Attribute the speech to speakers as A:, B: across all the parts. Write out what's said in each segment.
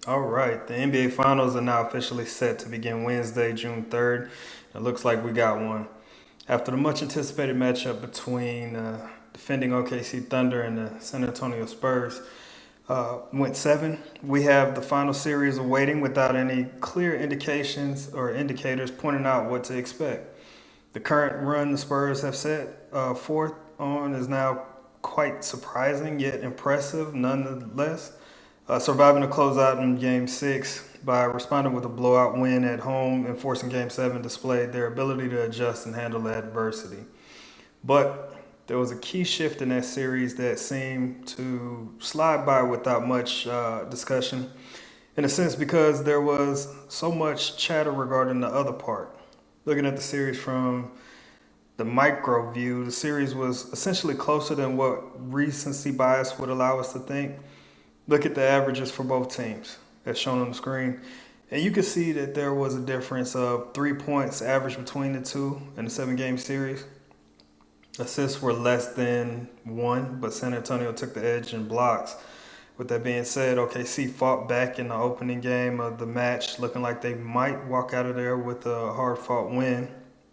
A: All right, the NBA Finals are now officially set to begin Wednesday, June 3rd. It looks like we got one. After the much anticipated matchup between defending OKC Thunder and the San Antonio Spurs went seven, we have the final series awaiting without any clear indications or indicators pointing out what to expect. The current run the Spurs have set forth on is now quite surprising yet impressive nonetheless. Surviving a closeout in Game 6 by responding with a blowout win at home and forcing Game 7 displayed their ability to adjust and handle adversity. But there was a key shift in that series that seemed to slide by without much discussion, in a sense, because there was so much chatter regarding the other part. Looking at the series from the micro view, the series was essentially closer than what recency bias would allow us to think. Look at the averages for both teams, as shown on the screen. And you can see that there was a difference of 3 points average between the two in the 7-game series. Assists were less than one, but San Antonio took the edge in blocks. With that being said, OKC fought back in the opening game of the match, looking like they might walk out of there with a hard-fought win.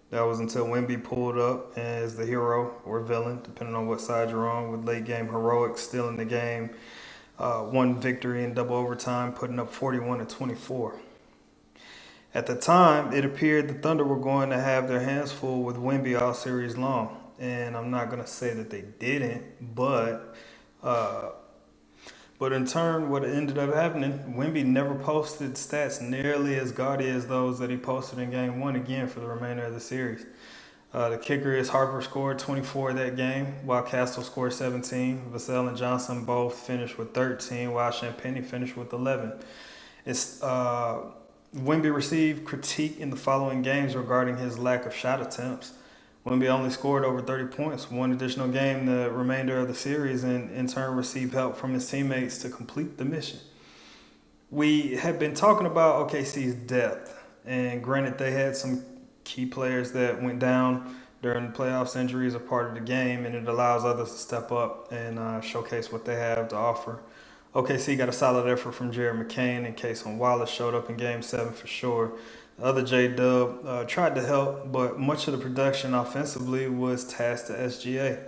A: That was until Wemby pulled up as the hero or villain, depending on what side you're on, with late-game heroics stealing the game. One victory in double overtime, putting up 41-24. At the time, it appeared the Thunder were going to have their hands full with Wemby all series long. And I'm not going to say that they didn't, but in turn, what ended up happening, Wemby never posted stats nearly as gaudy as those that he posted in Game 1 again for the remainder of the series. The kicker is Harper scored 24 that game, while Castle scored 17. Vassell and Johnson both finished with 13, while Champagnie finished with 11. Wemby received critique in the following games regarding his lack of shot attempts. Wemby only scored over 30 points, one additional game the remainder of the series, and in turn received help from his teammates to complete the mission. We had been talking about OKC's depth, and granted they had some key players that went down during the playoffs. Injuries are part of the game, and it allows others to step up and showcase what they have to offer. OKC got a solid effort from Jared McCain, and Cason Wallace showed up in Game 7 for sure. The other J-Dub tried to help, but much of the production offensively was tasked to SGA.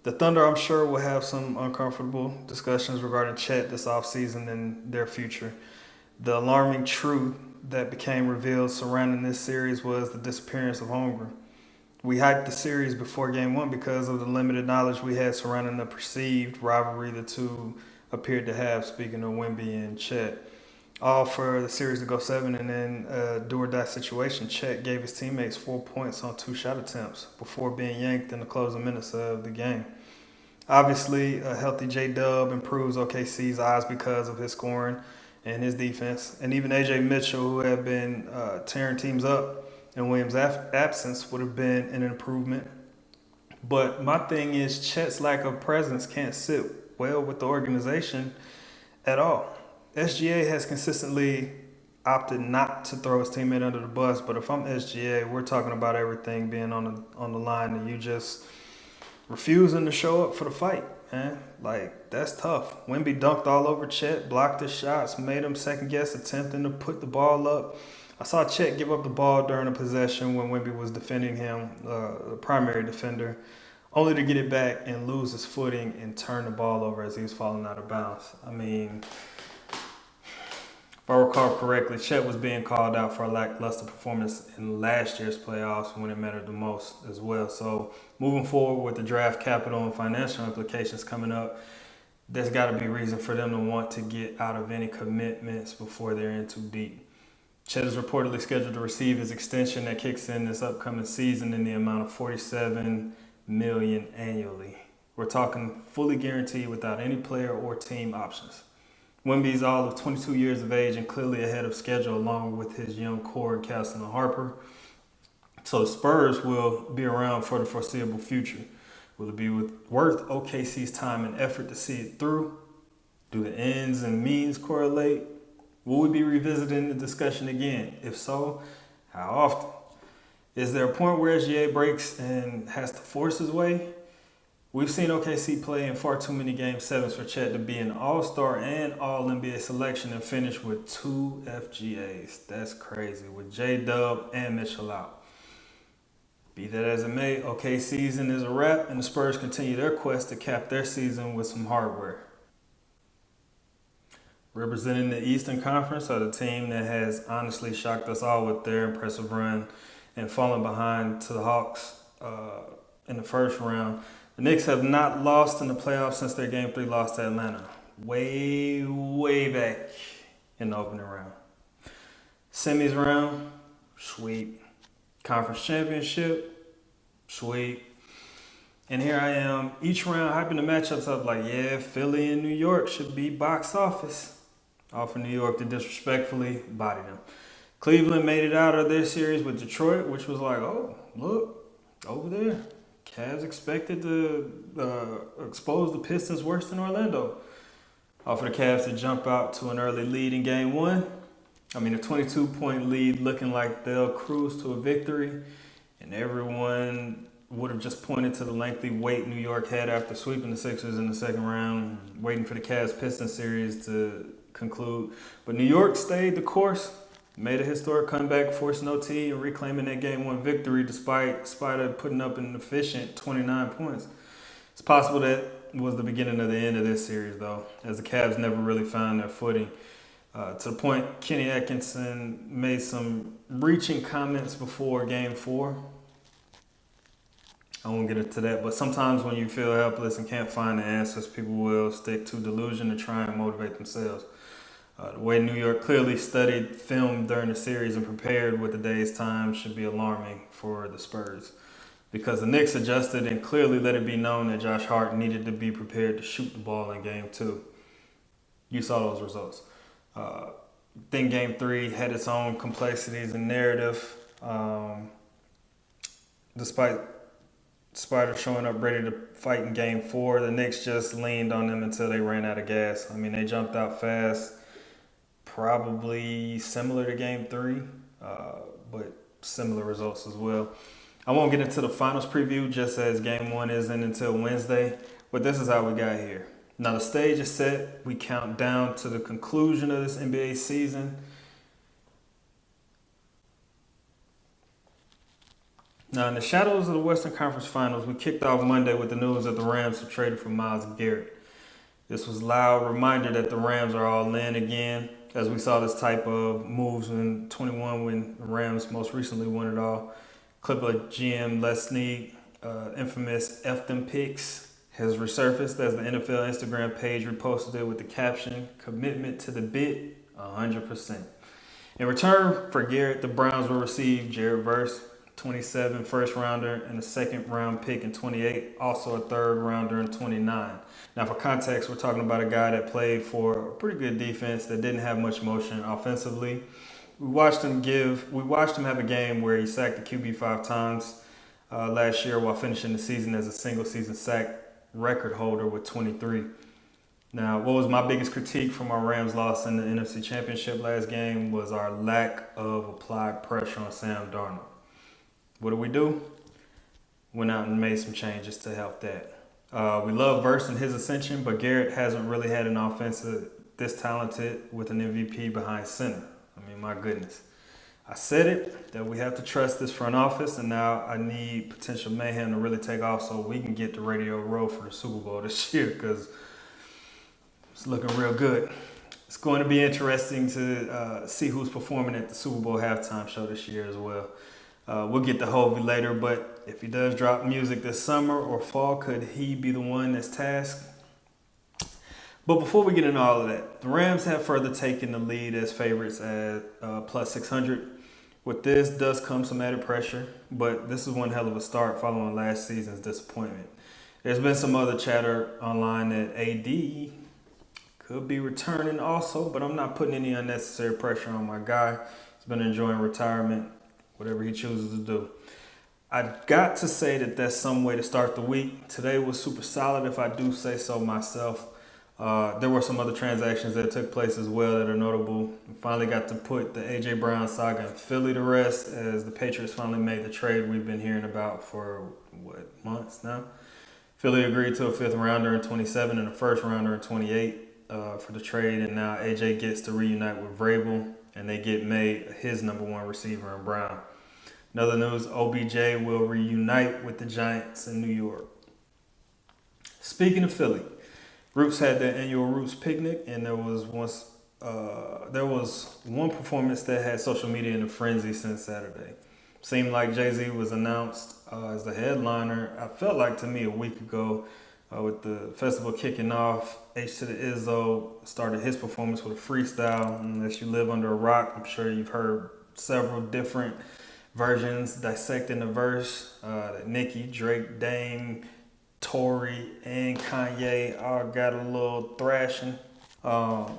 A: The Thunder, I'm sure, will have some uncomfortable discussions regarding Chet this offseason and their future. The alarming truth that became revealed surrounding this series was the disappearance of Holmgren. We hyped the series before Game 1 because of the limited knowledge we had surrounding the perceived rivalry the two appeared to have, speaking of Wemby and Chet. All for the series to go 7, and then do-or-die situation. Chet gave his teammates 4 points on 2 shot attempts before being yanked in the closing minutes of the game. Obviously, a healthy J-Dub improves OKC's odds because of his scoring and his defense. And even A.J. Mitchell, who had been tearing teams up in Williams' absence, would have been an improvement. But my thing is, Chet's lack of presence can't sit well with the organization at all. SGA has consistently opted not to throw his teammate under the bus, but if I'm SGA, we're talking about everything being on the line, and you just refusing to show up for the fight, man. Like, that's tough. Wemby dunked all over Chet, blocked his shots, made him second-guess attempting to put the ball up. I saw Chet give up the ball during a possession when Wemby was defending him, the primary defender, only to get it back and lose his footing and turn the ball over as he was falling out of bounds. I mean, if I recall correctly, Chet was being called out for a lackluster performance in last year's playoffs when it mattered the most as well. So moving forward with the draft capital and financial implications coming up, there's got to be reason for them to want to get out of any commitments before they're in too deep. Chet is reportedly scheduled to receive his extension that kicks in this upcoming season in the amount of $47 million annually. We're talking fully guaranteed without any player or team options. Wemby's all of 22 years of age and clearly ahead of schedule, along with his young core in Castle and Harper. So the Spurs will be around for the foreseeable future. Will it be worth OKC's time and effort to see it through? Do the ends and means correlate? Will we be revisiting the discussion again? If so, how often? Is there a point where SGA breaks and has to force his way? We've seen OKC play in far too many game sevens for Chet to be an all-star and all-NBA selection and finish with 2 FGAs. That's crazy, with J-Dub and Mitchell out. Be that as it may, OKC's season is a wrap, and the Spurs continue their quest to cap their season with some hardware. Representing the Eastern Conference are the team that has honestly shocked us all with their impressive run and falling behind to the Hawks in the first round. The Knicks have not lost in the playoffs since their Game 3 loss to Atlanta. Way back in the opening round. Semis round, sweep. Conference championship, sweep. And here I am, each round hyping the matchups up like, yeah, Philly and New York should be box office. All for New York to disrespectfully body them. Cleveland made it out of their series with Detroit, which was like, oh, look, over there. Cavs expected to expose the Pistons worse than Orlando. All for the Cavs to jump out to an early lead in Game 1. A 22-point lead looking like they'll cruise to a victory. And everyone would have just pointed to the lengthy wait New York had after sweeping the Sixers in the second round, waiting for the Cavs-Pistons series to conclude. But New York stayed the course, made a historic comeback, forcing OT, and reclaiming that Game 1 victory despite Spider putting up an efficient 29 points. It's possible that was the beginning of the end of this series, though, as the Cavs never really found their footing. To the point, Kenny Atkinson made some reaching comments before Game 4. I won't get into that, but sometimes when you feel helpless and can't find the answers, people will stick to delusion to try and motivate themselves. The way New York clearly studied film during the series and prepared with the day's time should be alarming for the Spurs, because the Knicks adjusted and clearly let it be known that Josh Hart needed to be prepared to shoot the ball in Game 2. You saw those results. Then Game 3 had its own complexities and narrative. Despite Spider showing up ready to fight in Game 4, the Knicks just leaned on them until they ran out of gas. They jumped out fast, probably similar to Game 3, but similar results as well. I won't get into the finals preview just as Game 1 isn't until Wednesday, but this is how we got here. Now the stage is set. We count down to the conclusion of this NBA season. Now in the shadows of the Western Conference Finals, we kicked off Monday with the news that the Rams have traded for Myles Garrett. This was a loud reminder that the Rams are all in again, as we saw this type of moves in 21 when the Rams most recently won it all. Clipper GM Les Snead, infamous F them picks, has resurfaced as the NFL Instagram page reposted it with the caption, "Commitment to the bit, 100%. In return for Garrett, the Browns will receive Jared Verse, 27 first rounder, and a second round pick in 28, also a third rounder in 29. Now for context, we're talking about a guy that played for a pretty good defense that didn't have much motion offensively. We watched him have a game where he sacked the QB 5 times last year while finishing the season as a single season sack record holder with 23. Now, what was my biggest critique from our Rams loss in the NFC Championship last game was our lack of applied pressure on Sam Darnold. What do? Went out and made some changes to help that. We love Verse and his ascension, but Garrett hasn't really had an offensive this talented with an MVP behind center. My goodness. I said it, that we have to trust this front office, and now I need potential mayhem to really take off so we can get the Radio Row for the Super Bowl this year, because it's looking real good. It's going to be interesting to see who's performing at the Super Bowl halftime show this year as well. We'll get to Hovey later, but if he does drop music this summer or fall, could he be the one that's tasked? But before we get into all of that, the Rams have further taken the lead as favorites at plus 600. With this does come some added pressure, but this is one hell of a start following last season's disappointment. There's been some other chatter online that AD could be returning also, but I'm not putting any unnecessary pressure on my guy. He's been enjoying retirement, whatever he chooses to do. I got to say that that's some way to start the week. Today was super solid, if I do say so myself. There were some other transactions that took place as well that are notable. We finally got to put the A.J. Brown saga in Philly to rest as the Patriots finally made the trade we've been hearing about for, months now? Philly agreed to a fifth rounder in 27 and a first rounder in 28 for the trade, and now AJ gets to reunite with Vrabel, and they get made his number one receiver in Brown. In other news, OBJ will reunite with the Giants in New York. Speaking of Philly, Roots had their annual Roots picnic, and there was one performance that had social media in a frenzy since Saturday. Seemed like Jay Z was announced as the headliner. I felt like to me a week ago, with the festival kicking off, H to the Izzo started his performance with a freestyle. Unless you live under a rock, I'm sure you've heard several different versions dissecting the verse. That Nicki, Drake, Dame, Tory, and Kanye all got a little thrashing. Um,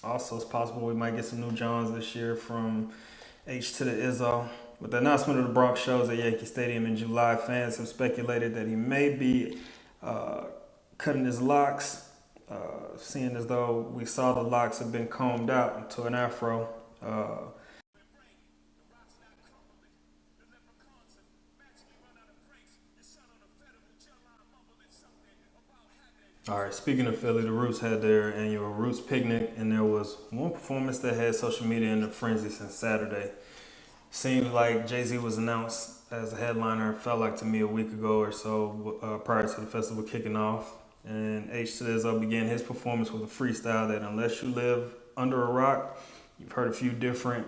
A: Also, it's possible we might get some new Johns this year from H to the Izzo. With the announcement of the Bronx shows at Yankee Stadium in July, fans have speculated that he may be uh, cutting his locks, seeing as though we saw the locks have been combed out into an afro. All right, speaking of Philly, the Roots had their annual Roots picnic, and there was one performance that had social media in a frenzy since Saturday. Seemed like Jay Z was announced as a headliner, felt like to me a week ago or so prior to the festival kicking off. And H. Tizzo began his performance with a freestyle that, unless you live under a rock, you've heard a few different